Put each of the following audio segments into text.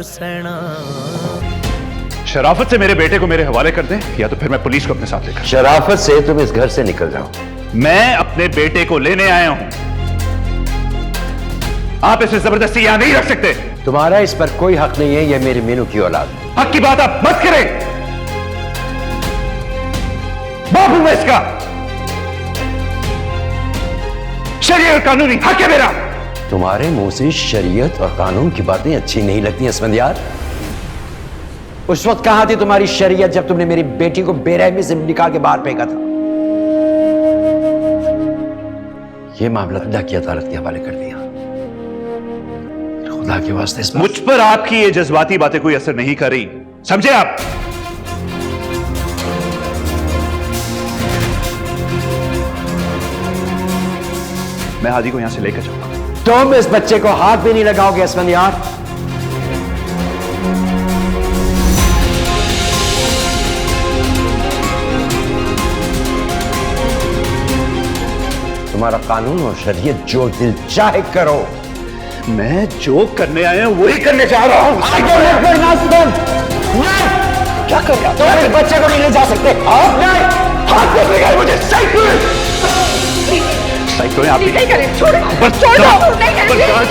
सैना। शराफत से मेरे बेटे को मेरे हवाले कर दें या तो फिर मैं पुलिस को अपने साथ लेकर। शराफत से तुम इस घर से निकल जाओ। मैं अपने बेटे को लेने आया हूं, आप इसे जबरदस्ती यहां नहीं रख सकते। तुम्हारा इस पर कोई हक नहीं है, यह मेरी मीनू की औलाद है। हक की बात आप मत करें, बाप हूं मैं इसका, शरीयत और कानूनी हक है मेरा। तुम्हारे मुंह से शरीयत और कानून की बातें अच्छी नहीं लगती असफंदियार। उस वक्त कहां थी तुम्हारी शरीयत जब तुमने मेरी बेटी को बेरहमी से निकाल के बाहर फेंका था? यह मामला खुदा की अदालत के हवाले कर दिया। खुदा के वास्ते इस मुझ पर आपकी ये जज्बाती बातें कोई असर नहीं कर रही, समझे आप? मैं हादी को यहां से लेकर जाऊंगा। तुम इस बच्चे को हाथ भी नहीं लगाओगे असफंदियार। तुम्हारा कानून और शरीयत जो दिल चाहे करो। मैं जो करने आया हूं वही करने जा रहा हूं। क्या कर रहा? तुम इस बच्चे को नहीं ले जा सकते। हाथ में लगाए मुझे साइकिल तो आप नहीं करें, छोड़ो, बस छोड़ो, नहीं करें।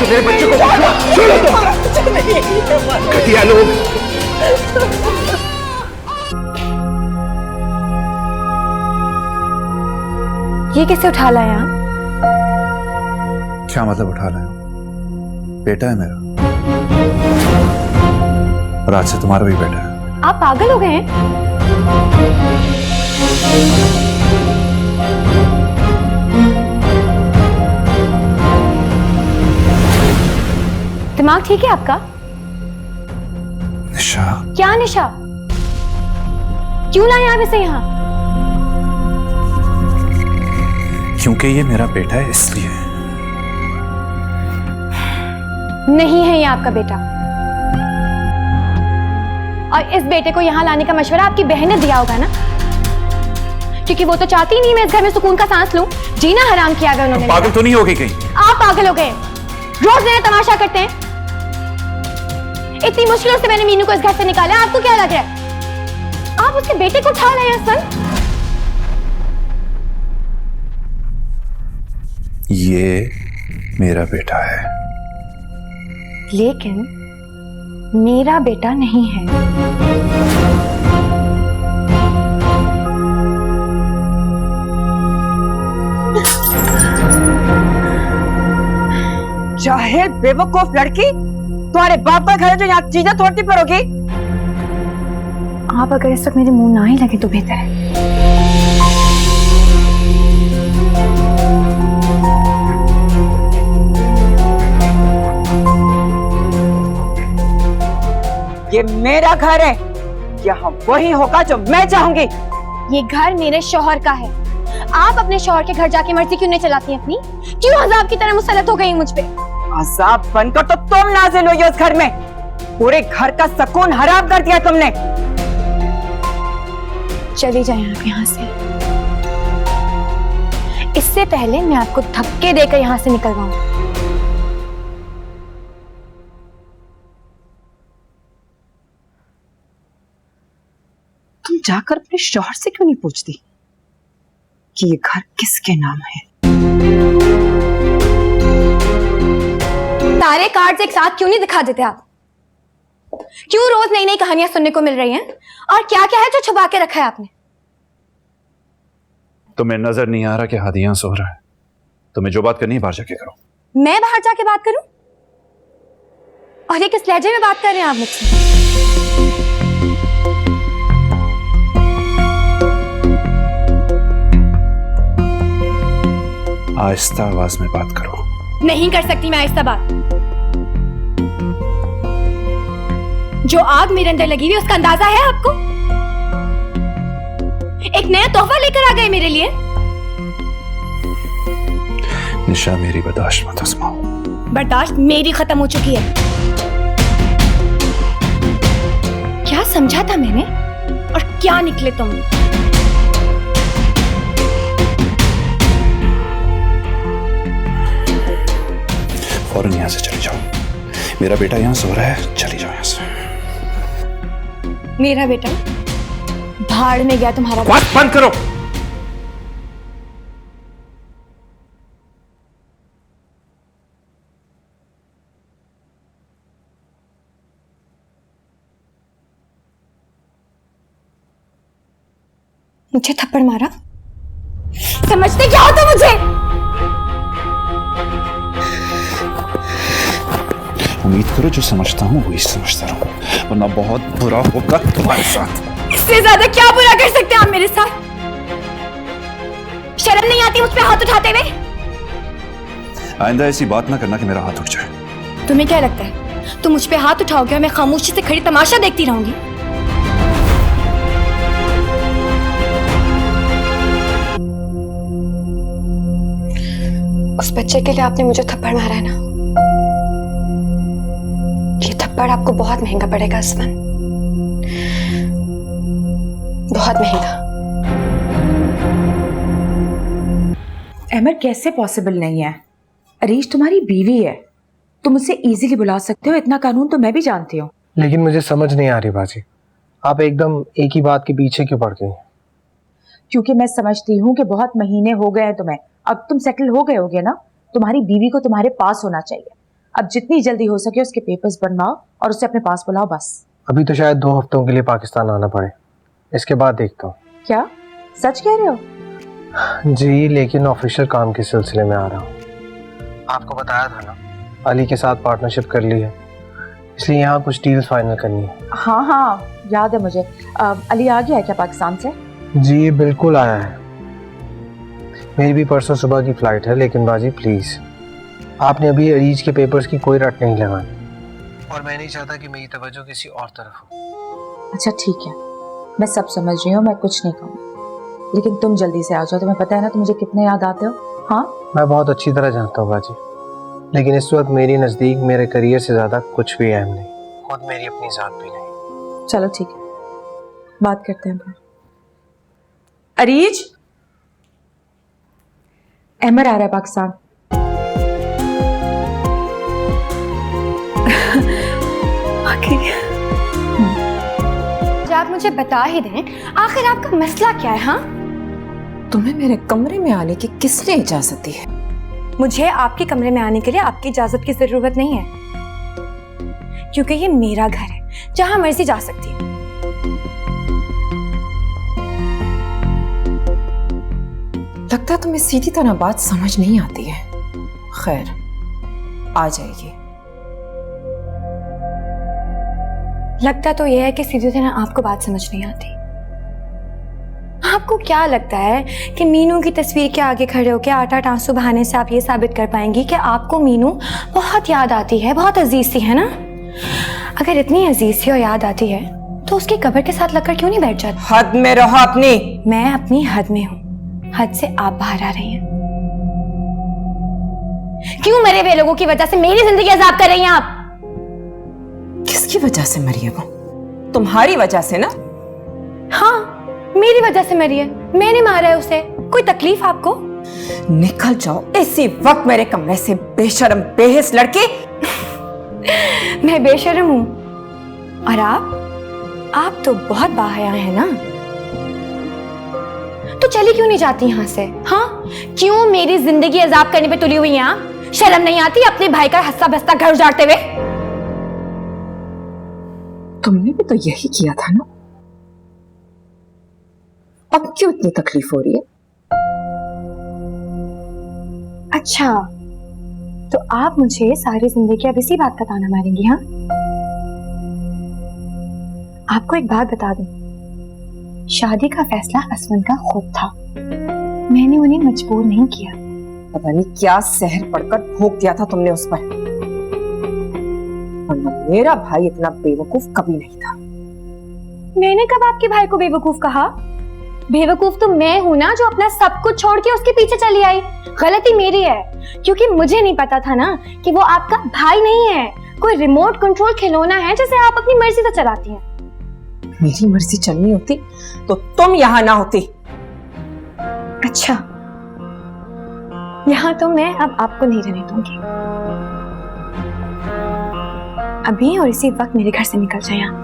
मेरे बच्चे को छोड़ो तो घटिया लोग। ये कैसे उठा लाए आप? क्या मतलब उठा लाए? बेटा है मेरा, और आज से तुम्हारा भी बेटा है। आप पागल हो गए हैं? दिमाग ठीक है आपका? निशा, क्या निशा? क्यों लाए आप इसे यहाँ? क्योंकि ये मेरा बेटा है इसलिए। नहीं है ये आपका बेटा, और इस बेटे को यहाँ लाने का मशवरा आपकी बहन ने दिया होगा ना, क्योंकि वो तो चाहती नहीं मैं इस घर में सुकून का सांस लूं। जीना हराम किया गया उन्होंने। पागल तो नहीं हो गई कहीं? आप पागल हो गए, रोज नया तमाशा करते हैं। इतनी मुश्किलों से मैंने मीनू को इस घर से निकाला, आपको क्या लग रहा है आप उसके बेटे को उठा लाए सन? ये मेरा बेटा है, लेकिन मेरा बेटा नहीं है। जाहिल बेवकूफ लड़की, तुम्हारे बाप का घर है जो यहाँ चीजें तोड़ती फिरोगी। आप अगर इस वक्त मेरे मुंह ना ही लगे तो बेहतर है। ये मेरा घर है, यहाँ वही होगा जो मैं चाहूंगी। ये घर मेरे शौहर का है, आप अपने शौहर के घर जाके मर्जी क्यों नहीं चलाती हैं अपनी? क्यों अजाब की तरह मुसल्लत हो गई मुझ पे? अजाब बनकर तो तुम नाज़िल हुई हो इस घर में, पूरे घर का सुकून हराम कर दिया तुमने। चली जाएं आप यहाँ से, इससे पहले मैं आपको धक्के देकर यहाँ से निकलवाऊं। तुम जाकर अपने शौहर से क्यों नहीं पूछती कि ये घर किसके नाम है? सारे कार्ड्स एक साथ क्यों नहीं दिखा देते आप? क्यों रोज नई नई कहानियां सुनने को मिल रही हैं? और क्या क्या है जो छुपा के रखा है आपने? तुम्हें नजर नहीं आ रहा कि हादी यहां सो रहा है? तुम्हें जो बात करनी है बाहर जाके करो। मैं बाहर जाके बात करूं? और ये किस लहजे में बात कर रहे हैं आप मुझसे? आहिस्ता आवाज में बात करो। नहीं कर सकती मैं आहिस्ता बात। जो आग मेरे अंदर लगी हुई उसका अंदाजा है आपको? एक नया तोहफा लेकर आ गए मेरे लिए। निशा, मेरी बर्दाश्त मत आजमाओ। बर्दाश्त मेरी खत्म हो चुकी है। क्या समझा था मैंने और क्या निकले तुम? फौरन यहां से चले जाओ। मेरा बेटा यहाँ सो रहा है, चली जाओ यहाँ से। मेरा बेटा भाड़ में गया तुम्हारा बात बंद करो। मुझे थप्पड़ मारा, समझते क्या हो तुम मुझे? उम्मीद करो जो समझता हूँ वही समझता रहूं, वरना बहुत बुरा होगा तुम्हारे साथ। इससे ज्यादा क्या बुरा कर सकते हैं आप मेरे साथ? शर्म नहीं आती मुझ पे हाथ उठाते हुए? आइंदा ऐसी बात ना करना कि मेरा हाथ उठ जाए। तुम्हें क्या लगता है तुम मुझ पे हाथ उठाओगे और मैं खामोशी से खड़ी तमाशा देखती रहूंगी? उस बच्चे के लिए आपने मुझे थप्पड़ मारा है ना, ये थप्पड़ आपको बहुत महंगा पड़ेगा असमन, बहुत महंगा। अमर कैसे पॉसिबल नहीं है? अरीश तुम्हारी बीवी है, तुम उसे इजीली बुला सकते हो, इतना कानून तो मैं भी जानती हूँ। लेकिन मुझे समझ नहीं आ रही बाजी, आप एकदम एक ही बात के पीछे क्यों पड़ गई? क्योंकि मैं समझती हूँ कि बहुत महीने हो गए हैं तुम्हें, अब तुम सेटल हो गए होगे ना, तुम्हारी बीवी को तुम्हारे पास होना चाहिए। अब जितनी जल्दी हो सके उसके पेपर्स बनवाओ और उसे अपने पास बुलाओ बस। अभी तो शायद 2 हफ्तों के लिए पाकिस्तान आना पड़े, इसके बाद देखता हूँ। क्या सच कह रहे हो? जी, लेकिन ऑफिशियल काम के सिलसिले में आ रहा हूँ। आपको बताया था ना, अली के साथ पार्टनरशिप कर ली है, इसलिए यहाँ कुछ डील्स फाइनल करनी है। हाँ हाँ याद है मुझे। अली आ गया है क्या पाकिस्तान से? जी बिल्कुल आया है, मेरी भी परसों सुबह की फ्लाइट है। लेकिन बाजी प्लीज, आपने अभी अरीज के पेपर्स की कोई रट नहीं लगानी, और मैं नहीं चाहता कि मेरी तवज्जो किसी और तरफ हो। अच्छा ठीक है, मैं सब समझ रही हूँ, मैं कुछ नहीं कहूँगी, लेकिन तुम जल्दी से आ जाओ। तुम्हें पता है ना तुम मुझे कितने याद आते हो। हाँ मैं बहुत अच्छी तरह जानता हूँ बाजी, लेकिन इस वक्त मेरी नज़दीक मेरे करियर से ज़्यादा कुछ भी अहम नहीं, खुद मेरी अपनी ज़ात भी नहीं। चलो ठीक है, बात करते हैं। अरीज, अमर आ रहा है पाकिस्तान। आप मुझे बता ही दें, आखिर आपका मसला क्या है? हाँ, तुम्हें मेरे कमरे में आने की किसने इजाजत दी है? मुझे आपके कमरे में आने के लिए आपकी इजाजत की जरूरत नहीं है, क्योंकि ये मेरा घर है, जहां मर्जी जा सकती हूँ। लगता है तुम्हें सीधी तरह बात समझ नहीं आती है। खैर, आ जाएगी। लगता तो यह है कि सीधी तरह आपको बात समझ नहीं आती। आपको क्या लगता है कि मीनू की तस्वीर के आगे खड़े होकर आठ आंसू बहाने से आप ये साबित कर पाएंगी कि आपको मीनू बहुत याद आती है, बहुत अजीज सी है ना? अगर इतनी अजीज सी और याद आती है तो उसकी कब्र के साथ लगकर क्यों नहीं बैठ जाती? हद में रहो अपनी। मैं अपनी हद में हूँ, हद से आप बाहर आ रही हैं। क्यों मरे हुए लोगों की वजह से मेरी जिंदगी अजाब कर रही हैं आप? किसकी वजह से मरी है वो? तुम्हारी वजह से ना? हाँ, मेरी वजह से मरी है, मैंने मारा है उसे। कोई तकलीफ आपको? निकल जाओ इसी वक्त मेरे कमरे से, बेशरम बेहिस लड़की। मैं बेशरम हूं और आप तो बहुत बाहया हैं ना? तो चली क्यों नहीं जाती यहां से? हाँ, क्यों मेरी जिंदगी अजाब करने पे तुली हुई हैं आप? शर्म नहीं आती अपने भाई का हंसा बस्ता घर उजाड़ते हुए? तुमने भी तो यही किया था ना? अब क्यों इतनी तकलीफ हो रही है? अच्छा, तो आप मुझे सारी जिंदगी अब इसी बात का ताना मारेंगी? हाँ, आपको एक बात बता दूं, शादी का फैसला असमन का खुद था, मैंने उन्हें मजबूर नहीं किया। पता नहीं क्या सहर पड़कर भोंक दिया था तुमने उस पर, वरना मेरा भाई इतना बेवकूफ कभी नहीं था। मैंने कब आपके भाई को बेवकूफ कहा? बेवकूफ तो मैं हूं ना, जो अपना सब कुछ छोड़ के उसके पीछे चली आई। गलती मेरी है, क्योंकि मुझे नहीं पता था ना कि वो आपका भाई नहीं है, कोई रिमोट कंट्रोल खिलौना है जिसे आप अपनी मर्जी से चलाती हैं। मेरी मर्जी चलनी होती तो तुम यहां ना होती। अच्छा, यहाँ तो मैं अब आपको नहीं रहने दूंगी। अभी और इसी वक्त मेरे घर से निकल जाए यहाँ।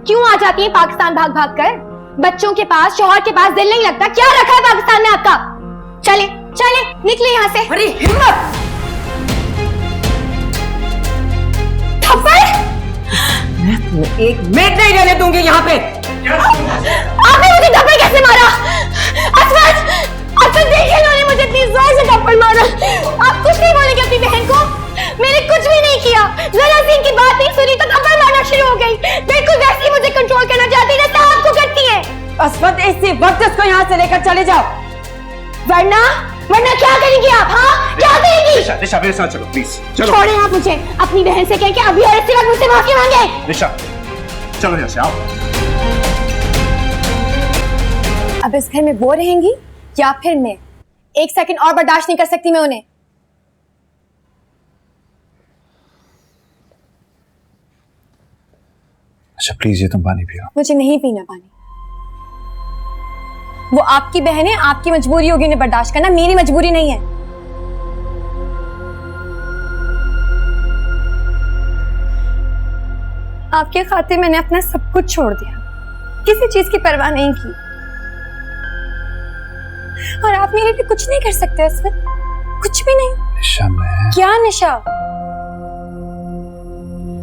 क्यों आ जाती है पाकिस्तान भाग भाग कर? बच्चों के पास, शौहर के पास दिल नहीं लगता? क्या रखा है पाकिस्तान में आपका? चले चले निकले यहाँ से। अरे हिम्मत! थप्पड़! मैं तुम्हें एक मिनट नहीं रहने दूंगी यहाँ पे। आपने मुझे थप्पड़ कैसे मारा? असद देखिए, इन्होंने मुझे इतनी जोर से थप्पड़ मारा। आप कुछ नहीं बोलेंगे अपनी बहन को? मैंने कुछ भी नहीं किया, जरा सी इनकी बात नहीं सुनी तो थप्पड़ मारना शुरू हो गई। बिल्कुल वैसे ही मुझे कंट्रोल करना चाहती है जैसे आपको करती है। असमत, इसी वक्त इसको यहाँ से लेकर चले जाओ, वरना क्या करेंगी आप? हाँ, क्या करेंगी? निशा मेरे साथ चलो प्लीज, चलो। छोड़े आप मुझे। अपनी बहन से कह के अभी और इसी वक्त मुझसे माफी मांगे। निशा चलो यहाँ से, आओ। अब इस घर में वो रहेंगी या फिर मैं? एक सेकंड और बर्दाश्त नहीं कर सकती मैं उन्हें। अच्छा प्लीज, ये तुम पानी पियो। मुझे नहीं पीना पानी। वो आपकी बहन है, आपकी मजबूरी होगी उन्हें बर्दाश्त करना, मेरी मजबूरी नहीं है। आपके खातिर मैंने अपना सब कुछ छोड़ दिया, किसी चीज की परवाह नहीं की। और आप मेरे लिए कुछ नहीं कर सकते असद, कुछ भी नहीं। निशा, मैं क्या निशा?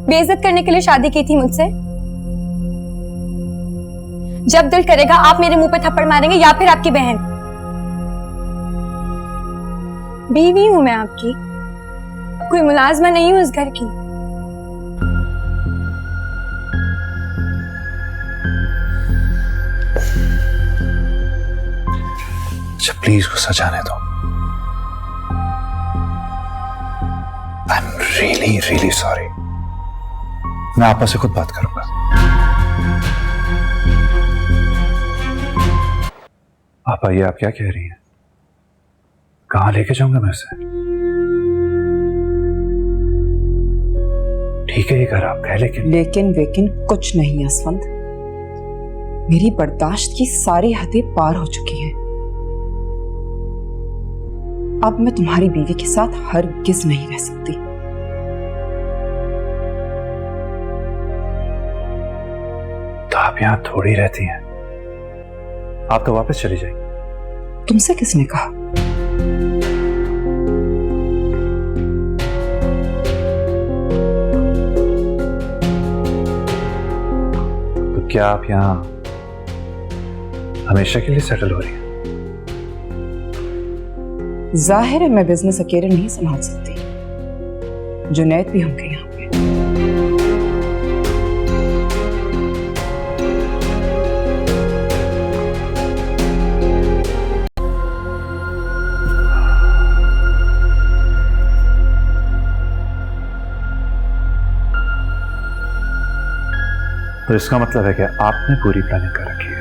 बेइज्जत करने के लिए शादी की थी मुझसे? जब दिल करेगा आप मेरे मुंह पे थप्पड़ मारेंगे या फिर आपकी बहन। बीवी हूं मैं आपकी, कोई मुलाजमा नहीं हूं इस घर की। अच्छा प्लीज गुस्सा जाने दो। I am really really sorry. मैं आपस से खुद बात करूंगा। आप आइए, आप क्या कह रही हैं? कहां लेके जाऊंगा मैं उसे? ठीक है ये घर आपका है, लेकिन कुछ नहीं असवंत। मेरी बर्दाश्त की सारी हदें पार हो चुकी हैं। अब मैं तुम्हारी बीवी के साथ हरगिज नहीं रह सकती। तो आप यहां थोड़ी रहती हैं, आप तो वापस चली जाएंगी। तुमसे किसने कहा? तो क्या आप यहां हमेशा के लिए सेटल हो रही हैं? जाहिर है मैं बिजनेस अकेले नहीं संभाल सकती, जुनैद भी होंगे यहाँ पे। तो इसका मतलब है कि आपने पूरी प्लानिंग कर रखी है।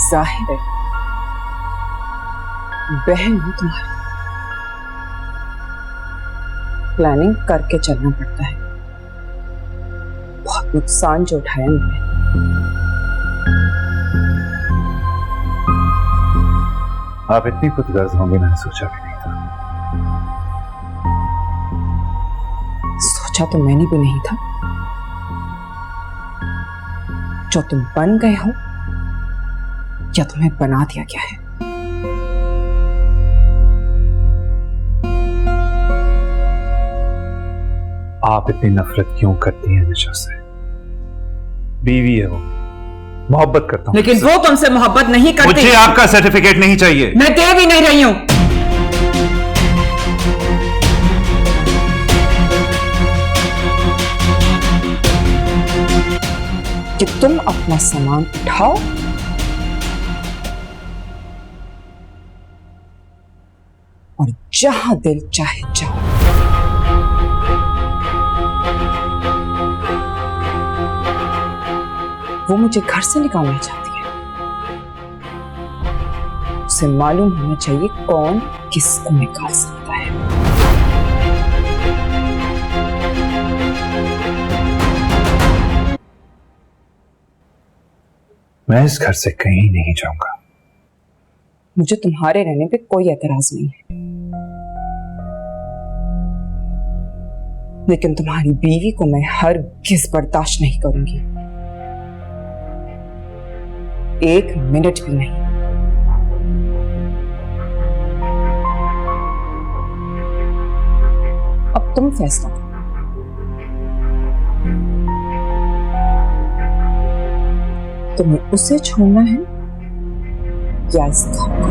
जाहिर है बहन हूं तुम्हारी, प्लानिंग करके चलना पड़ता है। बहुत नुकसान जो उठाया मैंने। आप इतनी खुदगर्ज होंगे मैंने सोचा भी नहीं था। सोचा तो मैंने भी नहीं था। जो तुम बन गए हो या तुम्हें बना दिया गया है। आप इतनी नफरत क्यों करती हैं निशा से? बीवी है वो, मोहब्बत करता हूं। लेकिन वो तुमसे मोहब्बत नहीं करती। मुझे आपका सर्टिफिकेट नहीं चाहिए। मैं दे भी नहीं रही हूं। कि तुम अपना सामान उठाओ और जहां दिल चाहे जाओ। वो मुझे घर से निकालना चाहती है। उसे मालूम होना चाहिए कौन किसको निकाल सकता है। मैं इस घर से कहीं नहीं जाऊंगा। मुझे तुम्हारे रहने पे कोई एतराज नहीं है, लेकिन तुम्हारी बीवी को मैं हरगिज़ बर्दाश्त नहीं करूंगी, एक मिनट भी नहीं। अब तुम फैसला करो, तुम्हें उसे छोड़ना है या इस घर को?